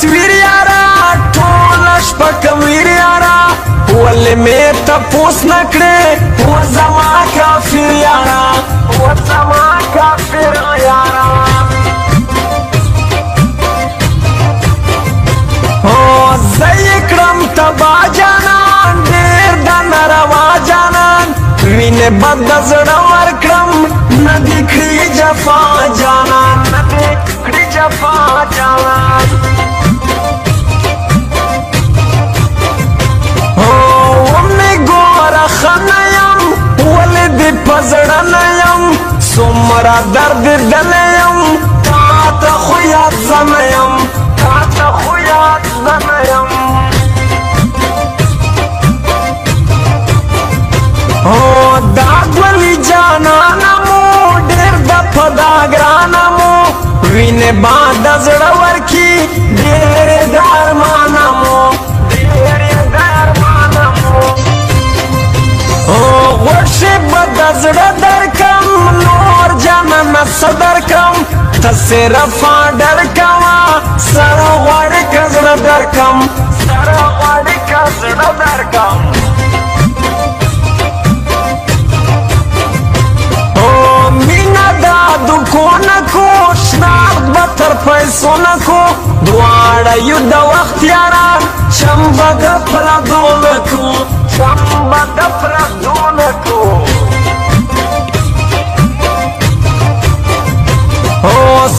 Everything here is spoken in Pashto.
تصویر یارا ټوله شپه کویر یارا ولې مې تپوس نه کړې و زما کافر یارا و زما کافر یارا زه یې کړم تبا جانان ډېر د ناروا جانان وینې به د زړه ورکړم نه دې کړي جفا جانان نه دې کړي جفا جانان ومې ګوره ښه نه یم ولې دې په زړه نه یم څومره دردېدلی یم تا ته خو یاد زه نه یم تا ته خو یاد زه نه یم دا ګلي جانانه مو ډېر د په دا ګرانه مو وینې با د زړه ورکي ډېرې د ارمانه مو ډېرې د ارمانه مو غوښې به د زړه درکم نور جانانه څه درکم ته صرف ډر کوه سره غواړې که زړه درکم سره غواړې که زړه درکم کو شناخت به تر پیسو نه کو دواړه یو د وخت یاران چم به د پردو نه کو چم به د پردو نه کو